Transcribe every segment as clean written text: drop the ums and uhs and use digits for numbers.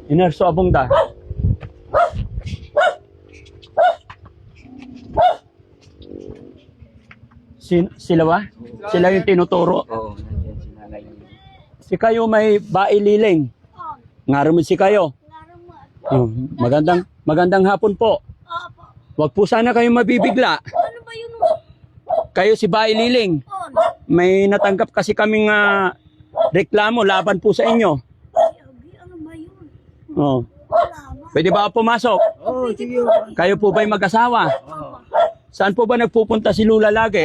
Inerso abong da. Sila ba? Sila yung tinuturo. Oo, nandiyan si nanay. Si kayo may baililing. Ngaro mo si kayo. Oh, magandang hapon po. Wag po sana kayong mabibigla. Ano ba yun? Kayo si baililing. May natanggap kasi kaming reklamo laban po sa inyo. Ano ba yun? Oh. Pwede ba ako pumasok? Oo, sige. Kayo po ba'y mag-asawa? Oo. Saan po ba nagpupunta si Lola lagi?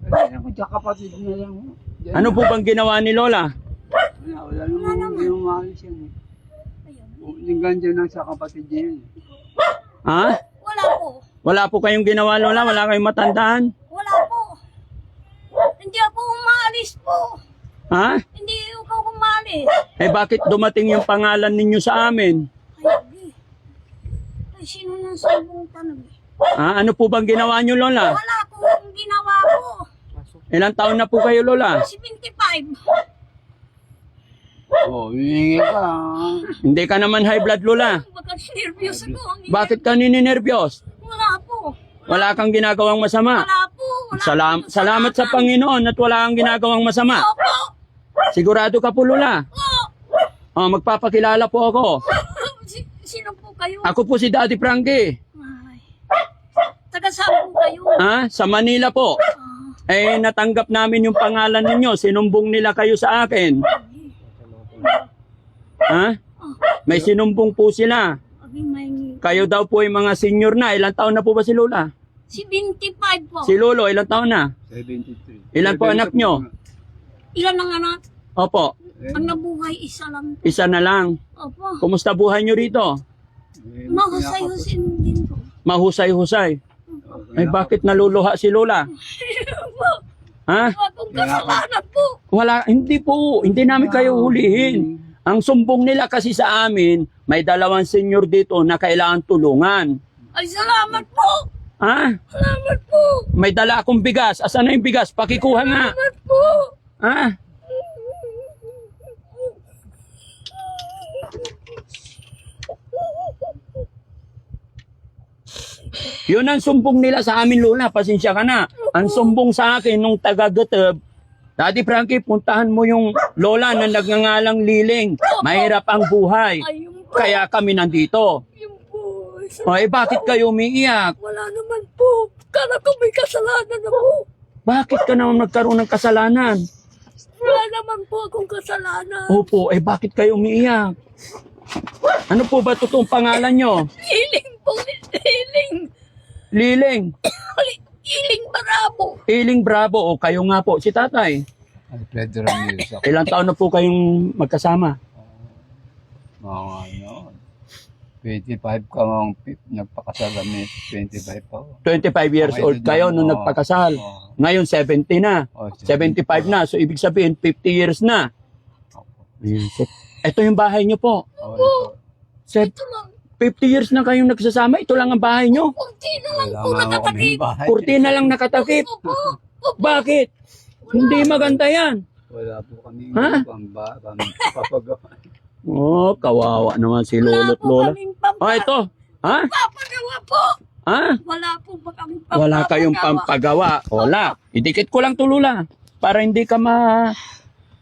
Ay, ako tsaka kapatid na lang. Diyan. Ano po bang ginawa ni Lola? Wala namang umalis yan. Linggan dyan lang sa kapatid niya yan. Ha? Wala po. Wala po kayong ginawa, Lola? Wala kayong matandaan? Wala po. Hindi ako umalis po. Ha? Hindi ako umalis. Eh bakit dumating yung pangalan ninyo sa amin? Ay, sino nang sabong tanong? Ha? Ano po bang ginawa nyo, Lola? Wala akong ginawa po. Ilang taon na po kayo, Lola? 75. Oo, hihingi ka. Hindi ka naman high blood, Lola. Baka nervyos ako. Bakit ka nininervyos? Wala po. Wala kang ginagawang masama. Wala po. Wala po. Salamat sa Panginoon at wala kang ginagawang masama. Opo. Sigurado ka po, Lola. Oh, magpapakilala po ako. Sino po kayo? Ako po si Daddy Frankie. Ay. Taga saan po kayo? Ha? Sa Manila po. Eh, natanggap namin yung pangalan ninyo. Sinumbong nila kayo sa akin. Ha? May sinumbong po sila. May Kayo daw po yung mga senior na. Ilang taon na po ba si Lola? 75 po. Si Lolo, ilang taon na? 73. Ilan po anak nyo? Ilan ang anak? Opo, Ang nabuhay, isa lang po. isa na lang. Opo. Kumusta buhay nyo rito? Mahusay-husin din po. Mahusay-husay. Ay, bakit naluluha si Lola? Ha? Akong kasalanan po. Wala, hindi po. Hindi namin kayo hulihin. Ang sumbong nila kasi sa amin, may dalawang senior dito na kailangan tulungan. Ay, salamat po. Ha? Salamat po. May dala akong bigas. Asan na yung bigas? Pakikuha nga. Salamat po. Ha? Yun ang sumbong nila sa amin, Lola. Pasensya ka na. Ang sumbong sa akin nung taga-Gateb, Daddy Frankie, puntahan mo yung Lola na nagngangalang Liling. Mahirap ang buhay. Ay, yung po. Kaya kami nandito. Yung po. O, eh, bakit kayo umiiyak? Wala naman po. Kala ko may kasalanan na po. Bakit ka naman nagkaroon ng kasalanan? Wala naman po akong kasalanan. Opo, eh bakit kayo umiiyak? Ano po ba totoong pangalan nyo? Hiling po. Hiling. Liling. Hiling Barabo. Iling Bravo. O kayo nga po, si tatay. Pedro Ramirez ako. Ilang taon na po kayong magkasama? Mga ano, 25 ka mong nagpakasal kami, 25 pa ako. 25 years Okay, old kayo nung oo. nagpakasal. Oo. Ngayon 70 na. Oo, 75 na. So ibig sabihin 50 years na. Ayan. So, ito yung bahay nyo po. Oo, ito. Ito lang. 50 years na kayong nagsasama. Ito lang ang bahay nyo. Kunti na lang Wala po nga ako nakatakip. kaming bahay. Kurtina lang nakatakip. Opo. Bakit? Hindi maganda yan. Wala po kami Ha? papagawa. Oh, kawawa naman si Wala Lolo't po Lola. kaming Oh, ito. Ha? pampagawa po. Ha? Wala po ba kaming Wala kayong pampagawa. Wala. Idikit ko lang tulula para hindi ka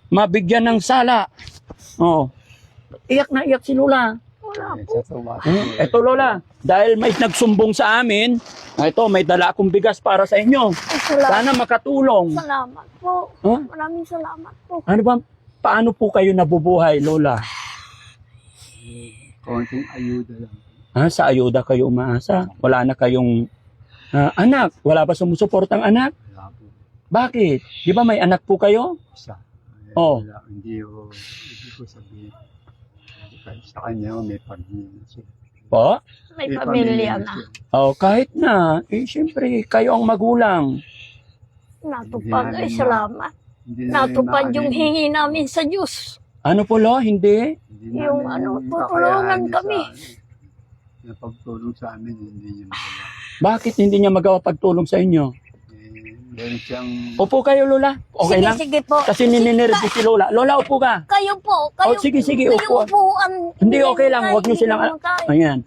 mabigyan ng sala. Oh. Iyak na iyak si Lola. Ito Lola, dahil may nagsumbong sa amin, ito may dala akong bigas para sa inyo. Salamat. Sana makatulong. Salamat po. Huh? Maraming salamat po. Ano ba? Paano po kayo nabubuhay, Lola? Konting ayuda lang. Ha? Sa ayuda kayo umaasa? Wala na kayong anak? Wala ba sumusuportang anak? Wala po. Bakit? Di ba may anak po kayo? Isa. Oh. Wala, hindi ko sabihin. Sa kanya, may pamilya siya. Po? May pamilya na. siya. Oh, kahit na. Eh, siyempre, kayo ang magulang. Natupad. Hindi Ay, namin salamat. Hindi na Natupad rin yung namin- hingi namin sa Diyos. Ano po, Lo? Hindi? hindi yung namin ano, kakayanin tutulungan niya kami. sa amin. Yung pagtulong sa amin, hindi niya magawa. Bakit hindi niya magawa pagtulong sa inyo? Eh, Meron siyang... Upo kayo, Lola. Okay sige, lang? sige po. Kasi nininervous si Lola. Lola, upo ka. Kayo po. Kayo, sige, kayo upo. upuan. Hindi, okay lang. Huwag niyo silang... Ayan.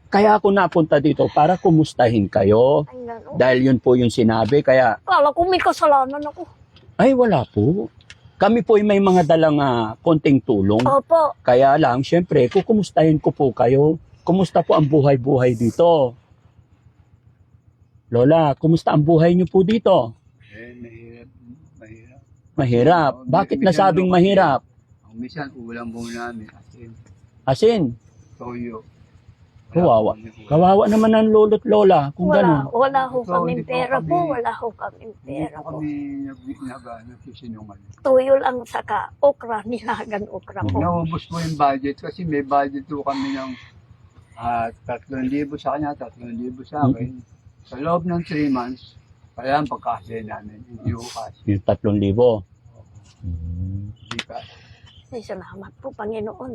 Kaya ako napunta dito para kumustahin kayo. Ay, gano'n. Dahil yun po yung sinabi. Kaya, Kala ko may kasalanan ako. ay wala po. Kami po ay may mga dalang konting tulong. Opo. Kaya lang, syempre, kukumustahin ko po kayo. Kumusta po ang buhay-buhay dito? Lola, kumusta ang buhay niyo po dito? Mahirap. Mahirap. Mahirap. Bakit nasabing mahirap? Ang minsan, ulam po namin. Asin. Toyo. Kawawa. Kawawa naman ang lolo't lola. Kung gano'n. Wala ho Ito, kaming hindi po pera kami- po. Wala ho kaming Hindi pera po po. kami nagsisinungan. Tuyo lang saka okra, nilagan okra po. Naubos po yung budget kasi may budget po kami ng 3,000 sa kanya, 3,000 sa akin. Sa loob ng 3 months, kaya ang pagkasya namin, hindi ko kasi. Yung 3,000. Hindi ka. Ay, salamat po, Panginoon.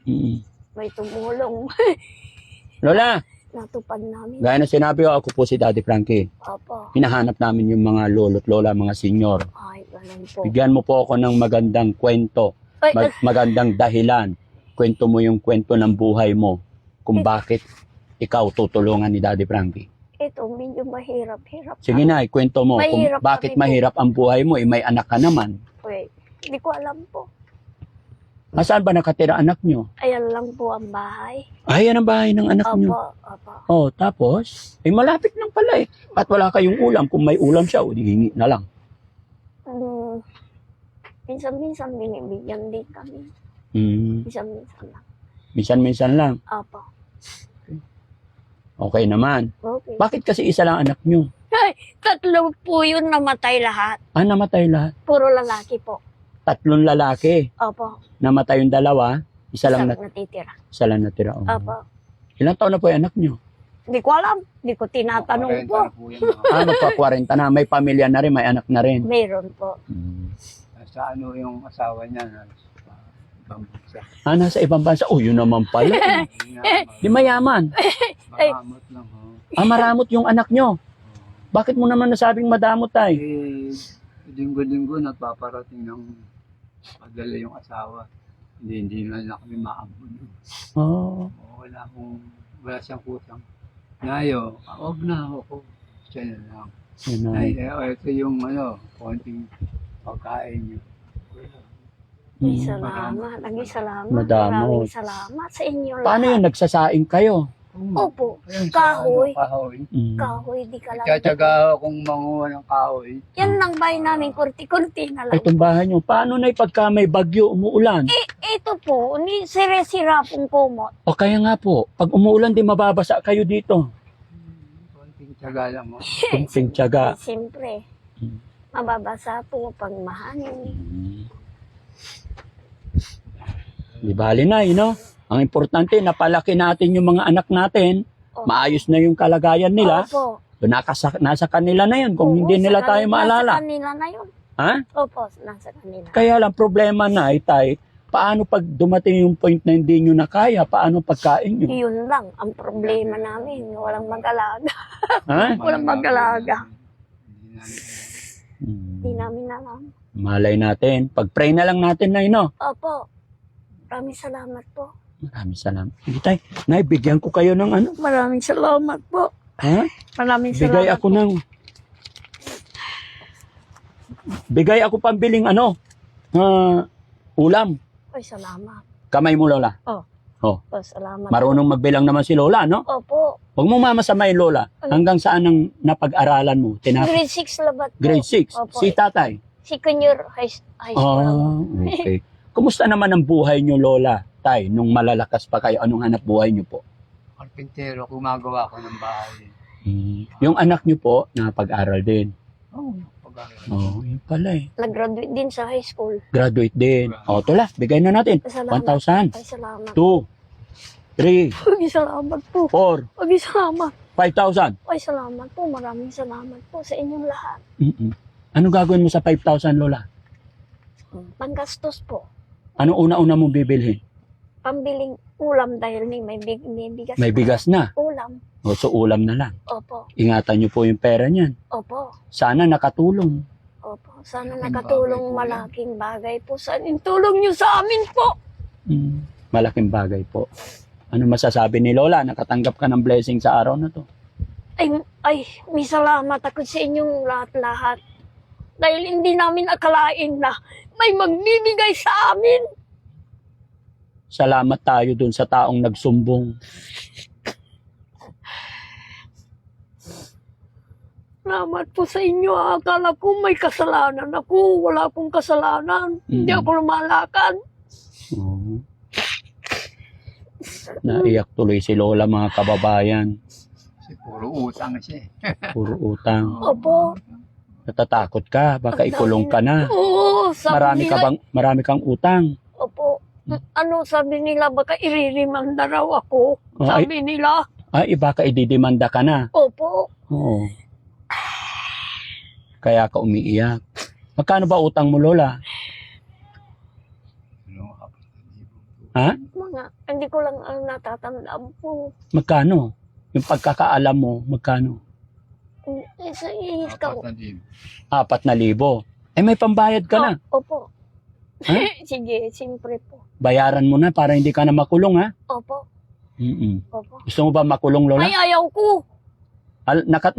Mm. May tumulong. Lola, Natupad namin. gaya na sinabi ko, ako po si Daddy Frankie. Opo. Hinahanap namin yung mga lolo't lola, mga senior. Ay, ganun po. Bigyan mo po ako ng magandang kwento, Ay, magandang dahilan. Kwento mo yung kwento ng buhay mo kung bakit ikaw tutulungan ni Daddy Frankie. ito, medyo mahirap-hirap. Sige na, ikwento mo kung Mahirap bakit kami po. mahirap ang buhay mo. May anak ka naman. Wait, hindi ko alam po. Saan ba nakatira anak nyo? Ayan lang po ang bahay. Ay, yan ang bahay ng anak nyo. Opo, opo. Oh, tapos, malapit lang pala eh. At wala kayong ulam. Kung may ulam siya, di hingi na lang. Minsan-minsan binibigyan din kami. Hmm, Minsan-minsan lang. minsan-minsan lang. Opo. Okay naman. Okay. Bakit kasi isa lang anak nyo? Ay, 3 po yun namatay lahat. Namatay lahat. Puro lalaki po. 3 lalaki. Opo. Namatay yung 2. Isa lang natitira. isa lang natira. Oh. Opo. Ilang taon na po yung anak nyo? Hindi ko alam. Hindi ko tinatanong po. Magpa-40 na. May pamilya na rin, may anak na rin. Mayroon po. Hmm. Sa ano yung asawa niya na bambusa. Nasa ibang bansa. Oh, yun naman pala. Di mayaman. Maramot lang ho. Maramot yung anak nyo. Bakit mo naman nasabing madamot tay? Linggo-linggo nagpaparating ng padala yung asawa. Hindi na kami maambun. Oh. Wala siyang kusang. Nayo, huwag na ako. Siya na lang. Yun na. Ay, ito yung konting pagkain niyo. Salamat. Lagi salamat. Madamot. Maraming salamat sa inyo lahat. Paano yun? Nagsasaing kayo? Opo. Ayun, Kahoy. Kahoy. Kahoy, di ka lang. Tsatsaga akong manguha ng kahoy. Yan lang bahay namin, kurti-kurti na Ay, lang. itong bahay nyo. Paano na pagka may bagyo, umuulan? Ito po, ni sira-sira pong kumot. O kaya nga po, pag umuulan, di mababasa kayo dito. Konting tsaga lang mo. Kunting tiyaga. Siyempre, Hmm. mababasa po pag mahangin. Di bali na, no? Ang importante, napalaki natin yung mga anak natin. Opo. Maayos na yung kalagayan nila. Opo. Nasa kanila na yun. Kung Oo, hindi nila sa tayo kanila- maalala. Sa kanila na yun. Ha? Opo, nasa kanila. Kaya lang, problema na, tay, paano pag dumating yung point na hindi nyo na kaya? Paano pagkain nyo? Yun lang ang problema namin. Walang mag-alaga. Ha? Walang mag-alaga. Hmm. Hindi namin alam. Malay natin. Pag-pray na lang natin na, no? Opo. Maraming salamat po. Maraming salamat. Sige, tay. Nay, bigyan ko kayo ng ano? Maraming salamat po. Ha? Maraming salamat Bigay ako po. ng... Bigay ako pambiling ulam. Ay, salamat. Kamay mo, Lola. Oh. Oh. Po, salamat. Marunong magbilang naman si Lola, no? Opo. Huwag mo mamasamayin, Lola. Hanggang saan ang napag-aralan mo? Grade 6 labat po. Grade 6. Opo. Si tatay. Senior high school. Okay. Kumusta naman ang buhay nyo, Lola? Tay, nung malalakas pa kayo, anong hanap buhay nyo po? Karpintero, gumagawa ko ng bahay. Yung anak nyo po, napag-aral din. Oo, pag-aaral. Oh, yun pala eh. Nag-graduate din sa high school. Graduate din. O, tula, bigay na natin. Salamat. 1,000. Ay, salamat. 2, 3, Ay, salamat po. 4, Ay, salamat. 5,000. Ay, salamat po. Maraming salamat po sa inyong lahat. Ano gagawin mo sa 5,000, Lola? Panggastos po. Ano una-una mong bibilhin? Pambiling ulam dahil may bigas. May bigas na. Ulam. O, so ulam na lang. Opo. Ingatan niyo po yung pera niyan. Opo. Sana nakatulong. Opo. Sana nakatulong malaking bagay po sa tulong niyo sa amin po. Malaking bagay po. Ano masasabi ni Lola? Nakatanggap ka ng blessing sa araw na to. Ay, may salamat ako sa inyong lahat-lahat. Dahil hindi namin akalain na may magbibigay sa amin. Salamat tayo dun sa taong nagsumbong. Salamat po sa inyo. Akala ko may kasalanan ako. Wala akong kasalanan. Hindi ako lumalakad. Oo. Naiyak tuloy si Lola, mga kababayan. Kasi puro utang siya. Puro utang. Opo. Natatakot ka, baka ikulong ka na. Oo, sabi nila. Marami kang utang. Opo. Ano sabi nila, baka iririmanda raw ako. Sabi nila. Ay, baka ididimanda ka na. Opo. Oo. Kaya ka umiiyak. Magkano ba utang mo, Lola? Ha? Hindi ko lang ang natatandaan po. Magkano? Yung pagkakaalam mo, magkano? Isa 4,000. Eh, may pambayad ka na. Opo. Ha? Sige, siyempre po. Bayaran mo na para hindi ka na makulong, ha? Opo. Opo. Gusto mo ba makulong, Lola? Ay, ayaw ko.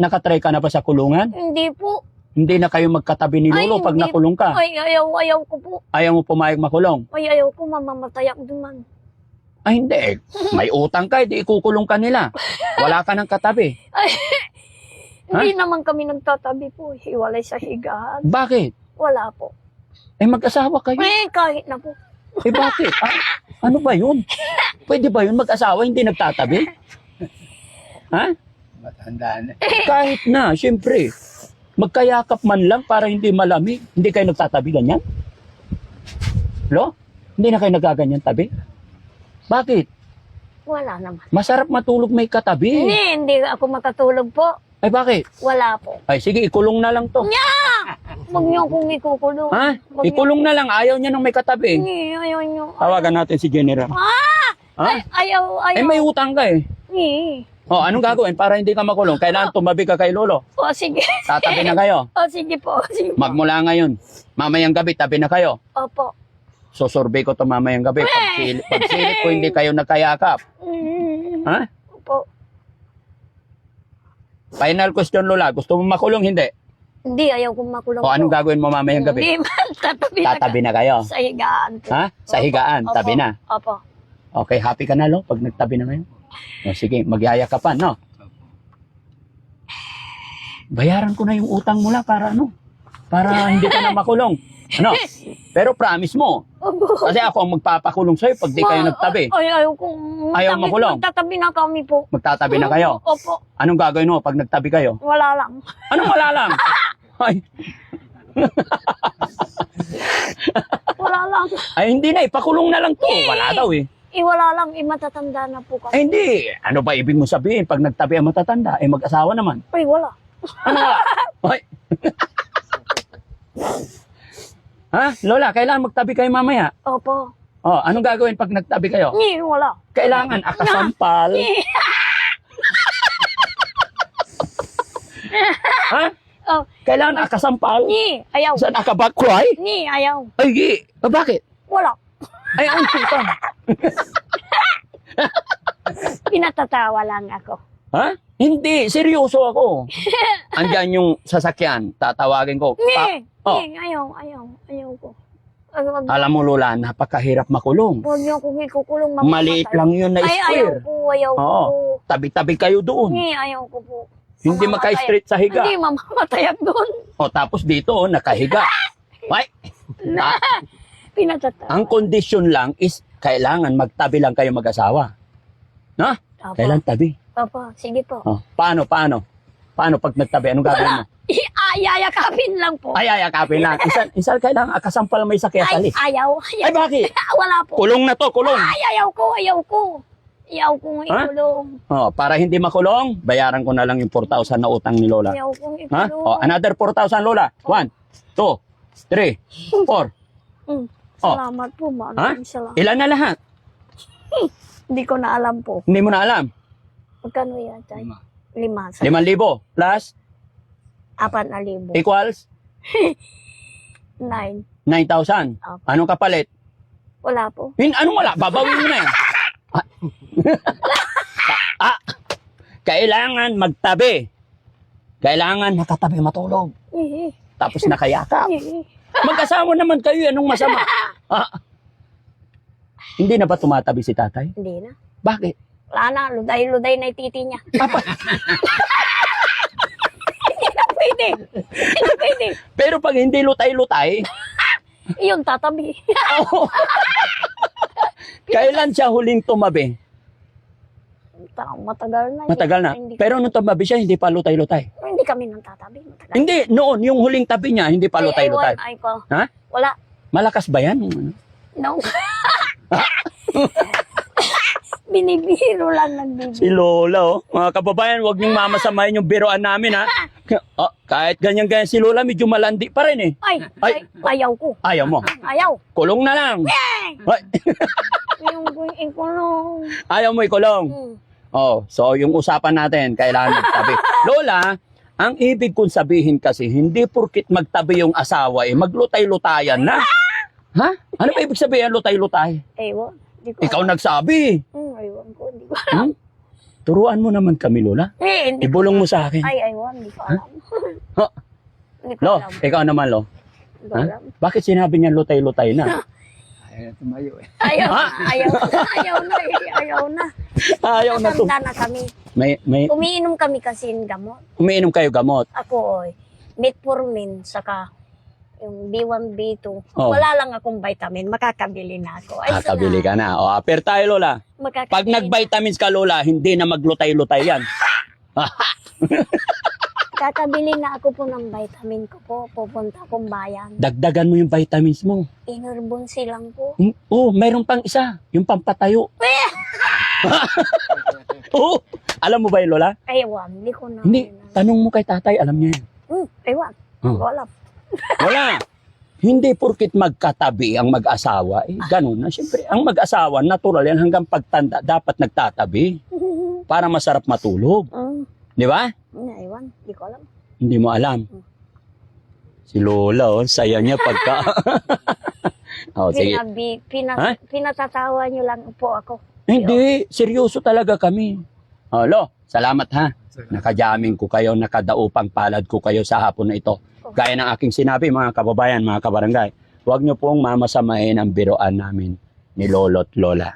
Nakatry ka na ba sa kulungan? Hindi po. Hindi na kayo magkatabi ni Lolo pag hindi. nakulong ka. Ay, ayaw ko po. Ayaw mo pumayag makulong? Ay, ayaw ko, mamamatay ako duman. Ay, hindi. May utang ka, di ikukulong ka nila. Wala ka ng katabi. Ay, hindi naman kami nagtatabi po. Hiwalay sa higaan. Bakit? Wala po. Eh, mag-asawa kayo. Kahit na po. Eh, bakit? Ano ba yun? Pwede ba yun mag-asawa hindi nagtatabi? Ha? Matanda na. Kahit na, siyempre. Magkayakap man lang para hindi malamig. Hindi kayo nagtatabi ganyan? Lo? Hindi na kayo nagaganyan tabi? Bakit? Wala naman. Masarap matulog may katabi. Hindi ako makatulog po. Ay, bakit? Wala po. Ay, sige, ikulong na lang to. Huwag niyo akong ikukulong. Ha? Ikulong na lang. Ayaw niya nang may katabi. Hindi, ayaw niyo. Tawagan natin si General. Ha? Ayaw. Eh, may utang ka eh. Hindi. Oh, anong gagawin para hindi ka makulong? Kailangan tumabi ka kay Lolo. O, sige. Tatabi na kayo. Sige po. Sige po. Magmula ngayon. Mamayang gabi, tabi na kayo. Opo. Susurvey ko to mamayang gabi. Pag silip ko, hindi kayo nagkayakap. Ha? Opo. Final question, Lola. Gusto mo makulong? Hindi. Hindi, ayaw kong makulong O, anong gagawin mo mamayang gabi? Hindi man, Tatabi na kayo. Sa higaan po. Ha? Sa higaan, Opo. tabi na. Opo. Okay, happy ka na, Lo, pag nagtabi na kayo? O, sige, magyayakapan, no? Bayaran ko na yung utang mo lang para ano? Para hindi ka na makulong. Ano? Pero promise mo. Opo. Kasi ako ang magpapakulong sa'yo pag di kayo nagtabi. Ayaw kong... Ayaw makulong? Magtatabi na kami po. Magtatabi na kayo. Opo. Anong gagawin mo pag nagtabi kayo? Wala lang. Anong wala lang? Ay, Wala lang. ay hindi na, ipakulong na lang to. Wala daw eh. Wala lang. Matatanda na po kami. Ay hindi. Ano ba ibig mo sabihin? Pag nagtabi ang matatanda, eh mag-asawa naman. Ay, wala. Ano wala? Ay. Ha? Lola, kailangan magtabi kayo mamaya. Opo. Oh, anong gagawin pag nagtabi kayo? Wala. Kailangan akasampal. Ha? Oh. Kailangan akasampal. Ayaw. Saan akabakroy? Ayaw. Ay, bakit? Wala. Ay, ang puta. Pinatatawa lang ako. Ha? Hindi, seryoso ako. Andyan yung sasakyan, tatawagin ko. Oh. Ayaw ko. Alam mo, Lola, napakahirap makulong. Huwag niyo akong ikukulong. Maliit lang yun na square. Ayaw ko. Oo. Tabi-tabi kayo doon. Ayaw ko po. Hindi maka-straight sa higa. Hindi, mamamatay ako doon. O tapos dito, nakahiga. Ay, Pinatatawa. ang condition lang is kailangan magtabi lang kayo mag-asawa. No? Opo. Kailan tabi? Opo, sige po. Oh, paano? Paano pag nagtabi? Anong gagawin mo? Yayakapin lang po. Ay, ayakapin lang. Isal kailangan akasampal may sakyatali. Ayaw. Ay, bakit? Wala po. Kulong na to, kulong. Ayaw ko. Ayaw kong ikulong. Oh, para hindi makulong, bayaran ko na lang yung 4,000 na utang ni Lola. Ayaw kong Ha? ikulong. Oh, another 4,000, Lola. 1, 2, 3, 4. Salamat po, maraming salamat. Ilan na lahat? Hindi ko na alam po. Hindi mo na alam. Magkano yan, Tay? Lima. 5. 5,000 plus 4,000. equals 9. 9,000. Opo. Anong kapalit? Wala po. Anong wala? Babawin mo na eh. Kailangan magtabi. Kailangan nakatabi matulog. Eh, Tapos nakayakap. eh. Magkasama naman kayo. Anong masama? Hindi na ba tumatabi si tatay? Hindi na. Bakit? Wala na. Luday-luday na yung titi niya. Papa. Hindi na pwede. Hindi na pwede. Pero pag hindi lutay-lutay, Iyon, tatabi. kailan siya huling tumabi? Matagal na. Matagal na. Hindi, Pero nung tumabi siya, hindi pa lutay-lutay. hindi kami nang tatabi. Matagal. Hindi, noon, yung huling tabi niya, hindi pa lutay-lutay. Ay, ko. Ha? Wala. Malakas ba yan? Ano? No. Binibiro lang nagbibiro. Si Lola, oh. Mga kababayan, huwag niyong mamasamahin yung biroan namin, ha? Kahit ganyan-ganyan si Lola, medyo malandi pa rin, eh. Ay, ayaw ko. Ayaw mo. Ayaw. Kulong na lang. Ay, Yung ikulong. ayaw mo ikulong. Oh, so yung usapan natin, kailangan magtabi. Lola, ang ibig kong sabihin kasi, hindi porkit magtabi yung asawa, eh, maglutay-lutayan na. Ha? Ano ba ibig sabihin, lutay-lutay? Ewan. Di ko Ikaw alam. nagsabi. Ewan ko. Di ko alam. Turuan mo naman kami, Lola. Hindi. Ibulong mo sa akin. Ay, ewan. Di ko alam. Ha? Di ko Lo, alam. ikaw naman, Lo. Di ko alam. Bakit sinabi niya lutay-lutay na? Ayaw na tumayo eh. Ayaw na. Ayaw na. Ayaw na. Ayaw na. Ayaw na to. Matanda na kami. May Umiinom kami kasi ng gamot. umiinom kayo gamot. Ako, metformin, saka yung B1, B2. Oh. Wala lang akong vitamin. Makakabili na ako. Ay, Kakabili ka na. O, aper tayo, Lola. Makakabili Pag nag-vitamins ka, Lola, hindi na maglutay-lutay yan. Kakabili na ako po ng vitamin ko po. Pupunta akong bayan. Dagdagan mo yung vitamins mo. Inurbon silang po. Oh, mayroon pang isa. Yung pampatayo. Oh, alam mo ba yun, Lola? Ewan, hindi ko na. Hindi. Tanong mo kay tatay, alam niya yan. Ewan. Oh. Wala. Wala. Hindi porkit magkatabi ang mag-asawa. Eh, ganun na. Siyempre, ang mag-asawa, natural yan. Hanggang pagtanda, dapat nagtatabi. Para masarap matulog. Di ba? Ewan, hindi ko alam. Hindi mo alam. Si Lola, oh, saya niya pagka... oh, sige. Ha? Pinatatawa niyo lang po ako. Hindi, seryoso talaga kami. Oh, Lo, salamat ha. Nakajaming ko kayo, nakadaupang palad ko kayo sa hapon na ito. Gaya ng aking sinabi, mga kababayan, mga kabarangay, huwag niyo pong mamasamahin ang biroan namin ni Lolo't Lola.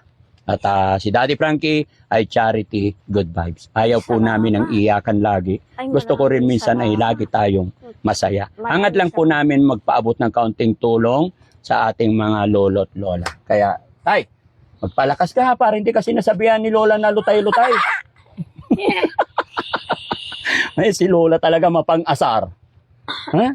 At si Daddy Frankie ay charity, good vibes. Ayaw po namin ng iyakan lagi. Ay, Gusto ko rin maraming minsan ay salamat. lagi tayong masaya. Maraming Hangad lang po namin magpaabot ng kaunting tulong sa ating mga lolo't lola. Kaya, tay, magpalakas ka ha, para hindi kasi nasabihan ni Lola na lutay-lutay. Ay, si Lola talaga mapang-asar. Ha?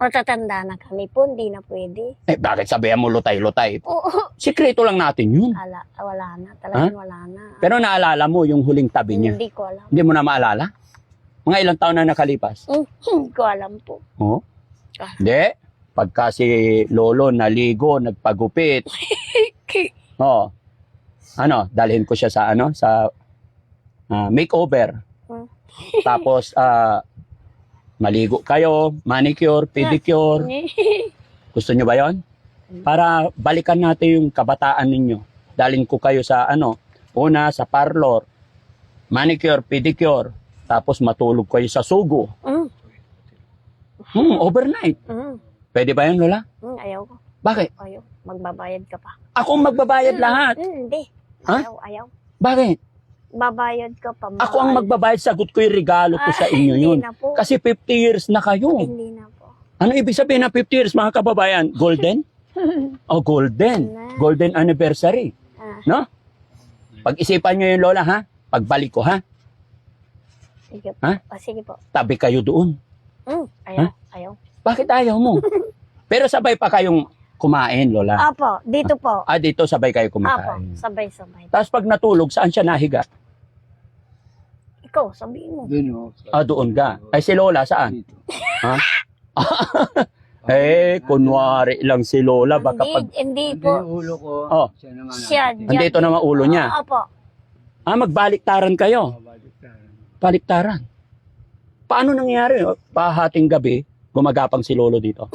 Matatanda na kami po, hindi na pwede. Eh, bakit sabihan mo lutay-lutay? Oo. Sikreto lang natin yun. Wala na. Talagang wala na. Pero naalala mo yung huling tabi niya. Hindi ko alam. Hindi mo na maalala? Mga ilang taon na nakalipas? Hindi ko alam po. Oh? Hindi. Pagka si Lolo naligo, nagpagupit. Oh. Ano, dalhin ko siya sa makeover. Tapos maligo kayo, manicure, pedicure. Gusto nyo ba 'yon? Para balikan natin yung kabataan ninyo. Dalhin ko kayo sa una sa parlor, manicure, pedicure, tapos matulog kayo sa sugo. Overnight. Pwede ba 'yon, Lola? Ayaw ko. Bakit? Ayaw. Magbabayad ka pa. Ako ang magbabayad lahat. Hindi. Ha? Ayaw. Bakit? Babayad ka pa. Ako ang magbabayad, sagot ko yung regalo ko sa inyo yun. Hindi na po. Kasi 50 years na kayo. Hindi na po. Ano ibig sabihin ng 50 years, mga kababayan? Golden? Oh, golden. Golden anniversary. No? Pag-isipan nyo yung Lola, ha? Pagbalik ko, ha? Sige po. Ha? Sige po. Tabi kayo doon. Ayaw. Ayaw. Bakit ayaw mo? Pero sabay pa kayong kumain, Lola. Apo, dito po. Dito sabay kayo Apo, kumakain. sabay-sabay. Tapos pag natulog, saan siya nahiga? Ikaw, sabihin mo. Doon o. Doon ka. Ay, si Lola, saan? Dito. Ha? Kunwari lang si Lola. Baka pag... Hindi Hindi po. yung ulo ko. Oh. Siya naman. Siya. Andito naman ulo niya. Apo. Magbaliktaran kayo. Paliktaran. Paano nangyari? Pahating gabi, gumagapang si Lolo dito.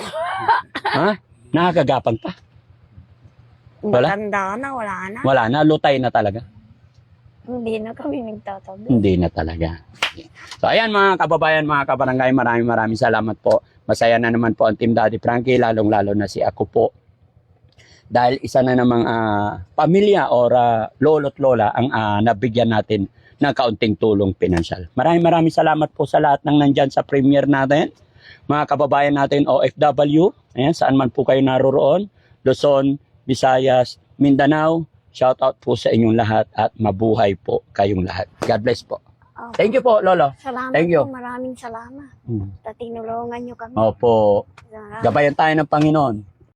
Ha? Nakakagapang pa. Wala? Matanda na, wala na. Wala na, lutay na talaga. Hindi na kami nagtatabi. Hindi na talaga. So ayan mga kababayan, mga kabarangay, maraming salamat po. Masaya na naman po ang Team Daddy Frankie, lalong-lalo na si ako po. Dahil isa na namang pamilya or lolo't lola ang nabigyan natin ng kaunting tulong pinansyal. Maraming salamat po sa lahat ng nandyan sa premiere natin. Mga kababayan natin OFW, ayan, saan man po kayo naroroon, Luzon, Visayas, Mindanao, shout out po sa inyong lahat at mabuhay po kayong lahat. God bless po. Opo. Thank you po, Lolo. Salamat Thank you. po, maraming salamat. Hmm. Tinulungan nyo kami. Opo, Salamat. gabayan tayo ng Panginoon.